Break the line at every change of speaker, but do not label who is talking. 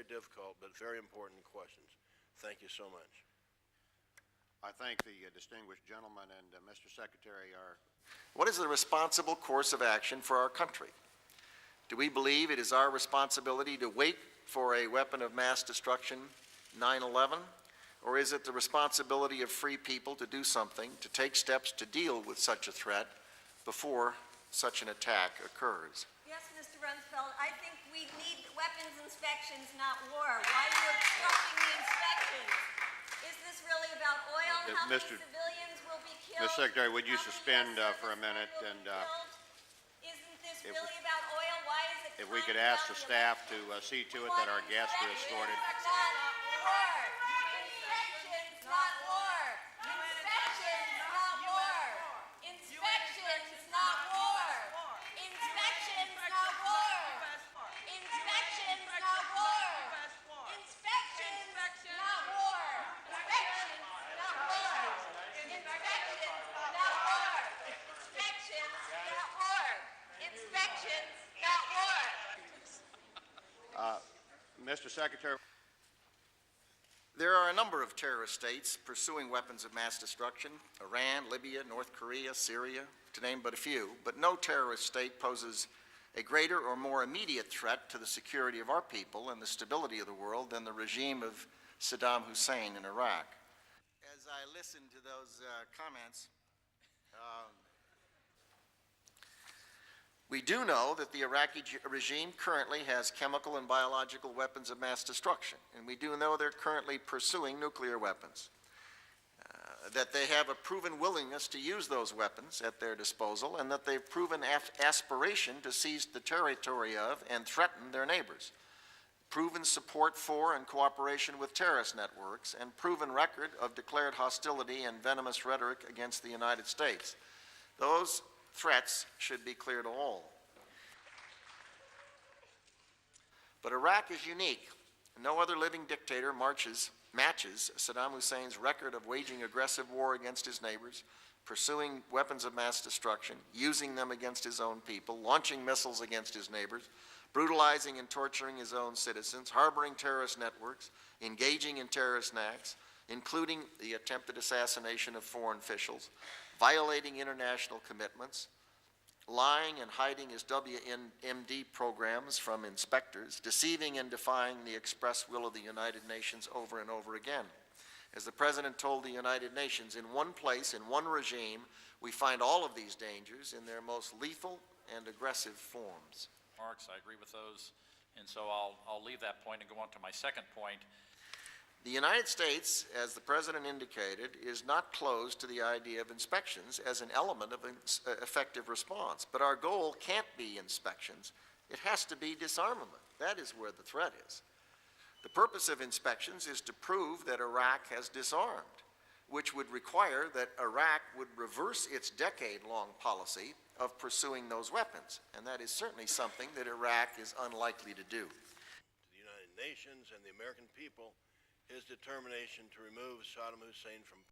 difficult but very important questions. Thank you so much.
I thank the distinguished gentleman, and Mr. Secretary,
What is the responsible course of action for our country? Do we believe it is our responsibility to wait for a weapon of mass destruction, 9/11, or is it the responsibility of free people to do something, to take steps to deal with such a threat before such an attack occurs?
Yes, Mr. Rumsfeld, I think we need weapons inspections, not war. Why are you obstructing the inspections? Is this really about oil? How many civilians will be killed?
Mr. Secretary, would you suspend for a minute? And
isn't this really about oil? Why is it?
If we could ask the staff to see to it that our guests are escorted.
Inspections, not war. Inspections, not war. Inspections, not war. Inspections, not war. Inspections, not war. Inspections, not war. Inspections, not war. Inspections, not war. Inspections, not war. Inspections, not war.
Mr. Secretary.
There are a number of terrorist states pursuing weapons of mass destruction: Iran, Libya, North Korea, Syria, to name but a few. But no terrorist state poses a greater or more immediate threat to the security of our people and the stability of the world than the regime of Saddam Hussein in Iraq. As I listened to those comments, we do know that the Iraqi regime currently has chemical and biological weapons of mass destruction, and we do know they're currently pursuing nuclear weapons, that they have a proven willingness to use those weapons at their disposal, and that they've proven aspiration to seize the territory of and threaten their neighbors, proven support for and cooperation with terrorist networks, and proven record of declared hostility and venomous rhetoric against the United States. Those threats should be clear to all. But Iraq is unique. No other living dictator matches Saddam Hussein's record of waging aggressive war against his neighbors, pursuing weapons of mass destruction, using them against his own people, launching missiles against his neighbors, brutalizing and torturing his own citizens, harboring terrorist networks, engaging in terrorist acts, including the attempted assassination of foreign officials, violating international commitments, lying and hiding his WMD programs from inspectors, deceiving and defying the express will of the United Nations over and over again. As the President told the United Nations, in one place, in one regime, we find all of these dangers in their most lethal and aggressive forms.
Marks, I agree with those, and so I'll leave that point and go on to my second point.
The United States, as the President indicated, is not closed to the idea of inspections as an element of an effective response. But our goal can't be inspections. It has to be disarmament. That is where the threat is. The purpose of inspections is to prove that Iraq has disarmed, which would require that Iraq would reverse its decade-long policy of pursuing those weapons. And that is certainly something that Iraq is unlikely to do.
To the United Nations and the American people, his determination to remove Saddam Hussein from